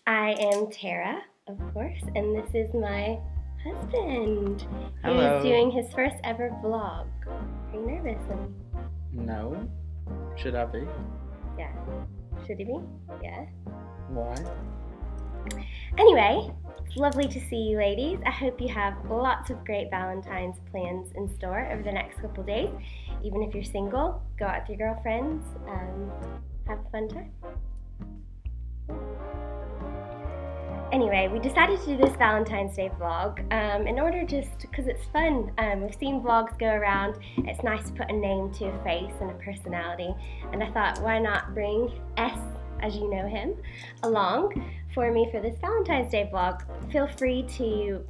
I am Tara, of course, and this is my husband. Hello. He's doing his first ever vlog. Are you nervous? No. Should I be? Yeah. Should he be? Yeah. Why? Anyway, it's lovely to see you ladies. I hope you have lots of great Valentine's plans in store over the next couple days. Even if you're single, go out with your girlfriends, have a fun time. Anyway, we decided to do this Valentine's Day vlog in order just because it's fun. We've seen vlogs go around. It's nice to put a name to a face and a personality. And I thought, why not bring S, as you know him, along for me for this Valentine's Day vlog. Feel free to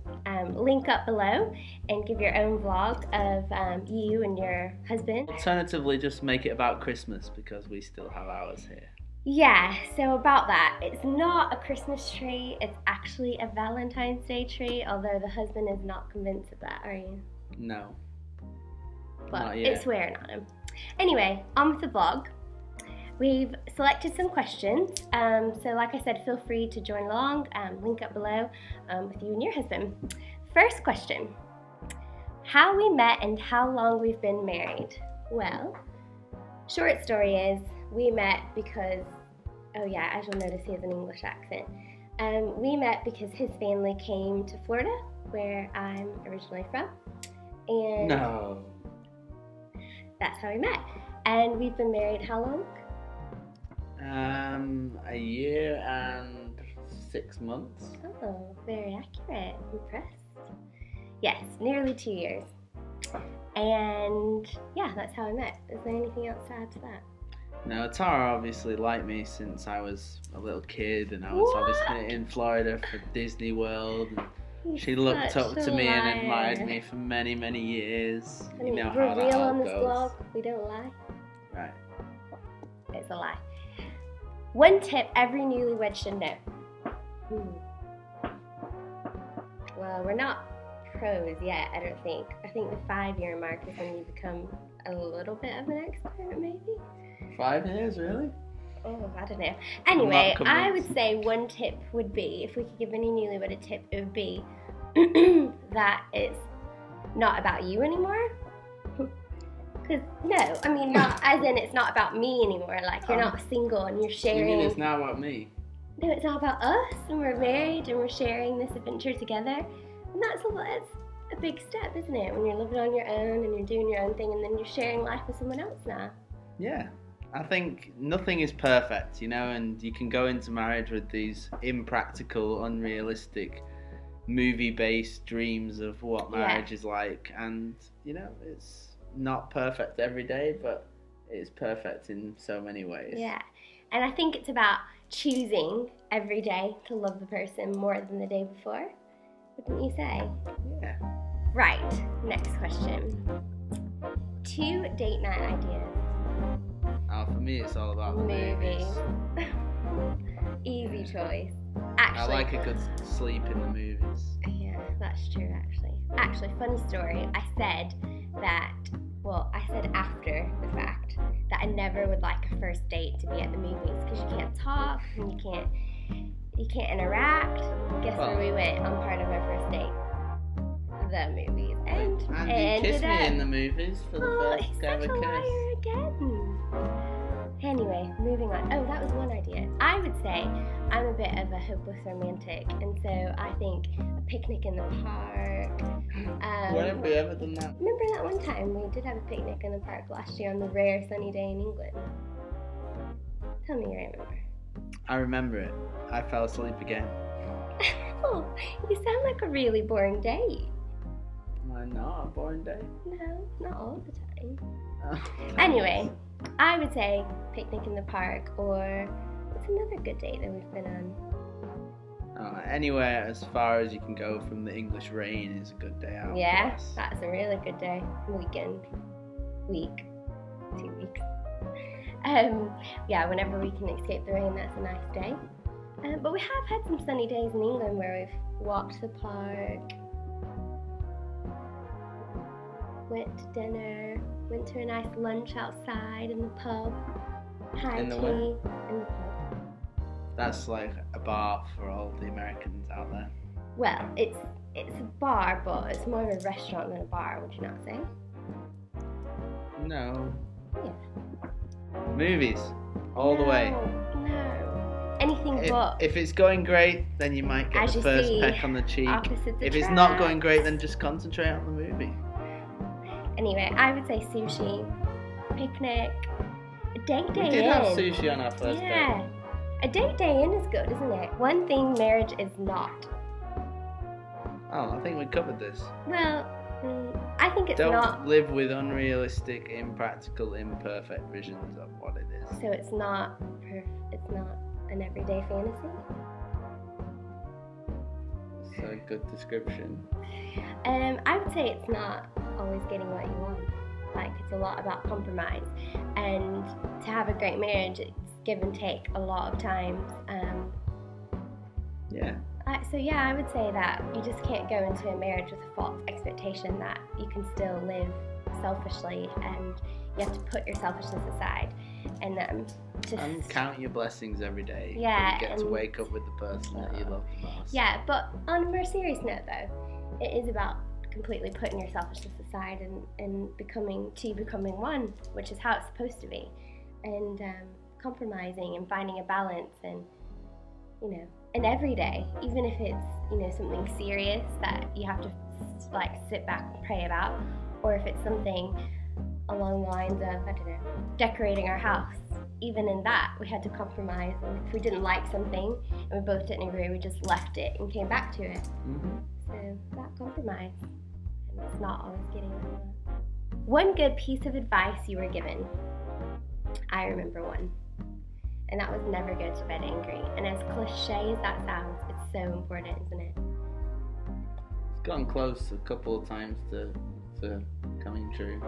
link up below and give your own vlog of you and your husband. Alternatively, just make it about Christmas because we still have ours here. Yeah, so about that, it's not a Christmas tree, it's actually a Valentine's Day tree, although the husband is not convinced of that, are you? No. Well, it's wearing on him. Anyway, on with the vlog. We've selected some questions, so like I said, feel free to join along, link up below with you and your husband. First question, how we met and how long we've been married? Well, short story is, we met because, oh yeah, as you'll notice he has an English accent. We met because his family came to Florida, where I'm originally from. And no. That's how we met. And we've been married how long? A year and 6 months. Oh, very accurate. Impressed. Yes, nearly 2 years. And yeah, that's how we met. Is there anything else to add to that? No, Tara obviously liked me since I was a little kid, and I was obviously in Florida for Disney World. And she looked up to me and admired me for many, many years. I mean, you know we're how that real all on this goes. vlog. We don't lie. Right. It's a lie. One tip every newlywed should know. Well, we're not pros yet, I don't think. I think the 5-year mark is when you become a little bit of an expert, maybe? 5 years, really? Oh, I don't know. Anyway, I would say one tip would be, if we could give any newlywed a tip, it would be that it's not about you anymore. Because, no, I mean, not as in it's not about me anymore. Like, you're not single and you're sharing. You mean it's not about me? No, it's not about us, and we're married and we're sharing this adventure together. And that's a big step, isn't it? When you're living on your own and you're doing your own thing and then you're sharing life with someone else now. Yeah. I think nothing is perfect, you know, and you can go into marriage with these impractical, unrealistic, movie-based dreams of what marriage is like, and, you know, it's not perfect every day, but it's perfect in so many ways. Yeah, and I think it's about choosing every day to love the person more than the day before, wouldn't you say? Yeah. Right, next question. 2 date night ideas. Oh, for me, it's all about the movies. Easy choice. Actually, I like a good sleep in the movies. Yeah, that's true, actually. Actually, funny story. I said after the fact that I never would like a first date to be at the movies because you can't talk and you can't interact. Guess where we went on part of our first date? The movies. And you kissed me in the movies for the first ever kiss. Liar again. Anyway, moving on. Oh, that was one idea. I would say I'm a bit of a hopeless romantic, and so I think a picnic in the park. When have we ever done that? Remember that one time we did have a picnic in the park last year on the rare sunny day in England? Tell me you remember. I remember it. I fell asleep again. Oh, you sound like a really boring date. Why not a boring day? No, not all the time. Oh, anyway, I would say picnic in the park, or what's another good date that we've been on? Anywhere as far as you can go from the English rain is a good day out. Yeah, that's a really good day. Weekend. Week. 2 weeks. Yeah, whenever we can escape the rain, that's a nice day. But we have had some sunny days in England where we've walked the park, went to dinner, went to a nice lunch outside in the pub, high tea in the pub. That's like a bar for all the Americans out there. Well, it's a bar, but it's more of a restaurant than a bar, would you not say? No. Yeah. Movies. All the way. No. Anything but. If it's going great, then you might get the first peck on the cheek. If it's not going great, then just concentrate on the movie. Anyway, I would say sushi, picnic, a date day in. We did have sushi on our first date. Yeah. A date day in is good, isn't it? One thing marriage is not. Oh, I think we covered this. Well, I think it's not. Don't live with unrealistic, impractical, imperfect visions of what it is. So it's not an everyday fantasy? It's a good description. I would say it's not always getting what you want. Like, it's a lot about compromise. And to have a great marriage, it's give and take a lot of times. Yeah. So yeah, I would say that you just can't go into a marriage with a false expectation that you can still live selfishly, and you have to put your selfishness aside and just count your blessings every day. Yeah, you get to wake up with the person that you love the most. Yeah, but on a more serious note, though, it is about completely putting your selfishness aside and becoming one, which is how it's supposed to be, and compromising and finding a balance, and and every day, even if it's something serious that you have to like sit back and pray about, or if it's something along the lines of, I don't know, decorating our house. Even in that, we had to compromise, and if we didn't like something and we both didn't agree, we just left it and came back to it. Mm-hmm. So that compromise, and it's not always getting what you want. One good piece of advice you were given. I remember one. And that was never go to bed angry. And as cliche as that sounds, it's so important, isn't it? It's gotten close a couple of times to coming true.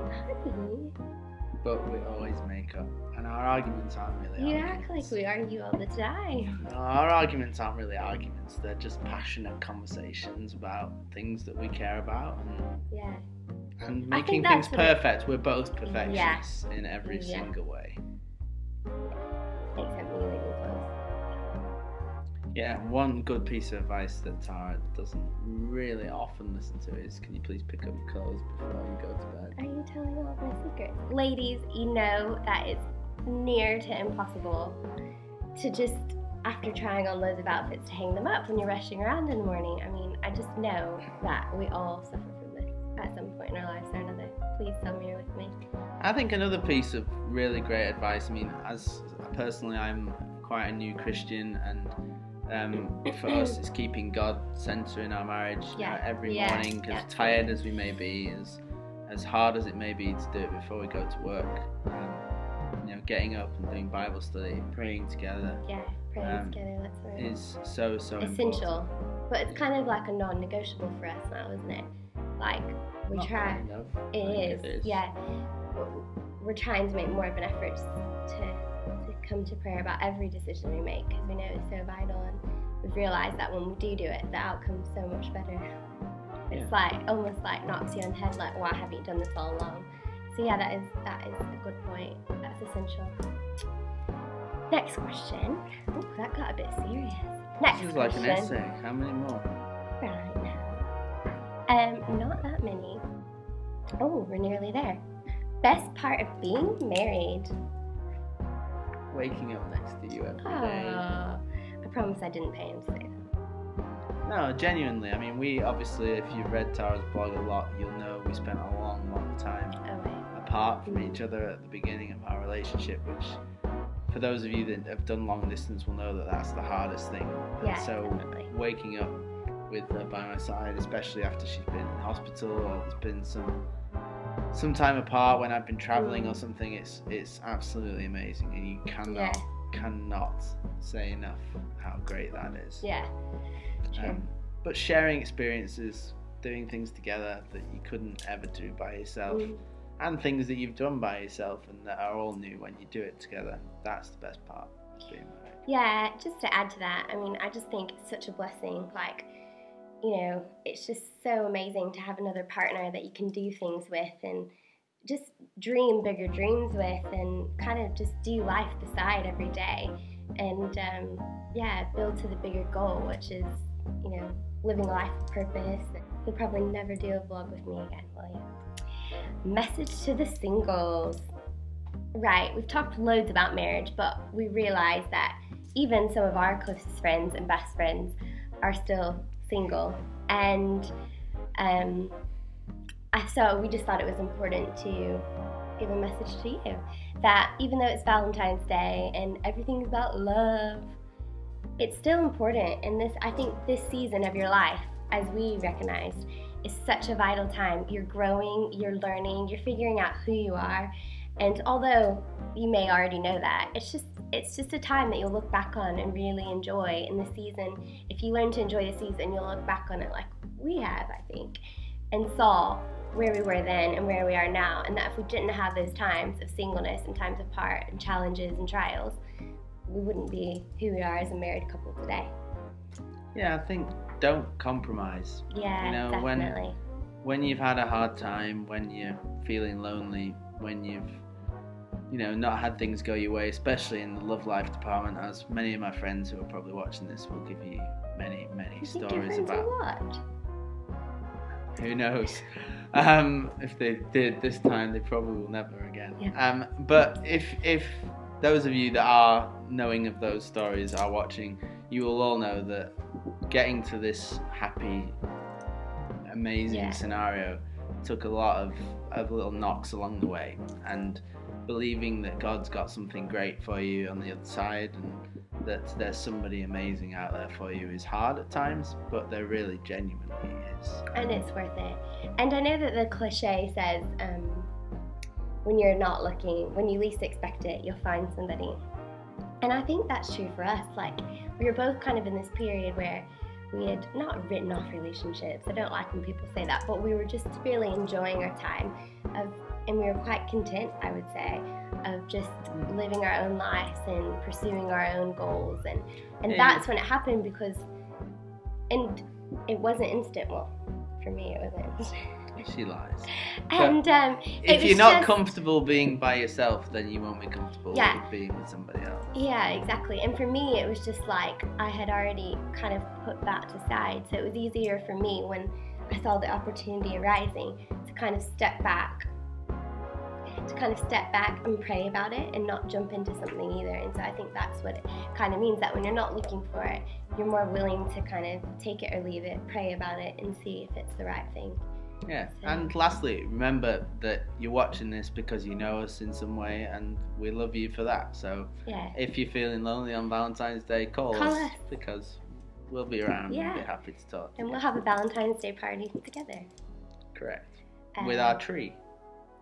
But we always make up. And our arguments aren't really arguments. You act like we argue all the time. No, our arguments aren't really arguments. They're just passionate conversations about things that we care about. And making things perfect. We're both perfectionists in every single way. Except me living close. Yeah, one good piece of advice that Tara doesn't really often listen to is, can you please pick up your clothes before you go to bed? Are you telling all of my secrets? Ladies, you know that it's near to impossible to just, after trying on loads of outfits, to hang them up when you're rushing around in the morning. I mean, I just know that we all suffer from this at some point in our lives or another. Please tell me you're with me. I think another piece of really great advice, I mean, as personally, I'm quite a new Christian, and for us, it's keeping God center in our marriage every morning, as tired as we may be, as hard as it may be to do it before we go to work. Getting up and doing Bible study, praying together. Yeah, praying together, that's right. Is so essential. Important. But it's kind of like a non-negotiable for us now, isn't it? Like, we try. It is. Yeah. We're trying to make more of an effort to come to prayer about every decision we make, because we know it's so vital, and we've realized that when we do it, the outcome's so much better. It's almost like knocks you on the head, like, why haven't you done this all along? So yeah, that is a good point. That's essential. Next question. Oh, that got a bit serious. Next question. This is like an essay. How many more? Right now. Not that many. Oh, we're nearly there. Best part of being married? Waking up next to you every day. I promise I didn't pay him to say that. No, genuinely. I mean, we obviously, if you've read Tara's blog a lot, you'll know we spent a long, long time apart from each other at the beginning of our relationship, which, for those of you that have done long distance, will know that that's the hardest thing. Yeah, so definitely. Waking up with her by my side, especially after she's been in hospital or there's been some time apart when I've been traveling or something, it's absolutely amazing, and you cannot say enough how great that is. Yeah. True. But sharing experiences, doing things together that you couldn't ever do by yourself, and things that you've done by yourself and that are all new when you do it together, that's the best part of being married. Yeah, just to add to that, I mean, I just think it's such a blessing. Like, it's just so amazing to have another partner that you can do things with and just dream bigger dreams with, and kind of just do life beside every day. and yeah, build to the bigger goal, which is, you know, living a life of purpose. You'll probably never do a vlog with me again, will you? Message to the singles. Right, we've talked loads about marriage, but we realize that even some of our closest friends and best friends are still single, and so we just thought it was important to give a message to you that even though it's Valentine's Day and everything's about love, it's still important. And this, I think this season of your life, as we recognized, is such a vital time. You're growing, you're learning, you're figuring out who you are. And although you may already know that, it's just a time that you'll look back on and really enjoy in the season. If you learn to enjoy the season, you'll look back on it like we have, I think, and saw where we were then and where we are now, and that if we didn't have those times of singleness and times apart and challenges and trials, we wouldn't be who we are as a married couple today. Yeah, I think don't compromise. Yeah, you know, definitely. When you've had a hard time, when you're feeling lonely, when you've, you know, not had things go your way, especially in the love life department, as many of my friends who are probably watching this will give you many stories about. What? Who knows? If they did this time, they probably will never again. Yeah. But if those of you that are knowing of those stories are watching, you will all know that getting to this happy, amazing scenario took a lot of little knocks along the way, and believing that God's got something great for you on the other side and that there's somebody amazing out there for you is hard at times, but there really genuinely is. And it's worth it. And I know that the cliche says, when you're not looking, when you least expect it, you'll find somebody. And I think that's true for us. Like, we were both kind of in this period where we had not written off relationships. I don't like when people say that, but we were just really enjoying our time and we were quite content, I would say, of just living our own lives and pursuing our own goals. And that's when it happened, because, and it wasn't instant. Well, for me it wasn't. She lies. And if you're not comfortable being by yourself, then you won't be comfortable with being with somebody else. Yeah, exactly. And for me, it was just like I had already kind of put that aside, so it was easier for me when I saw the opportunity arising to kind of step back and pray about it and not jump into something either. And so I think that's what it kind of means, that when you're not looking for it, you're more willing to kind of take it or leave it, pray about it, and see if it's the right thing. Yeah, so. And lastly, remember that you're watching this because you know us in some way, and we love you for that. So if you're feeling lonely on Valentine's Day, call us because we'll be around and be happy to talk. And we'll have a Valentine's Day party together. Correct. With our tree.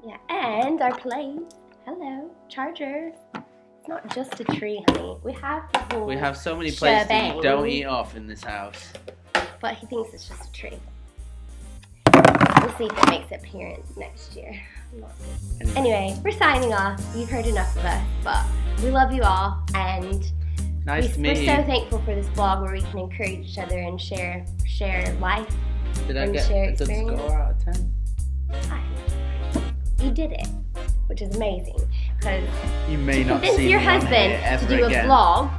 Yeah, and our plates. Hello, chargers. It's not just a tree, honey. We have so many plates that you don't eat off in this house. But he thinks it's just a tree. We'll see if it makes appearance next year. Anyway, we're signing off. You've heard enough of us, but we love you all, and we're so thankful for this vlog where we can encourage each other and share life. Did I get a good score out of 10? You did it, which is amazing, because you may not convince your husband to do a vlog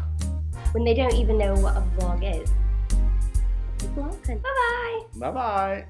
when they don't even know what a vlog is. Bye bye. Bye bye.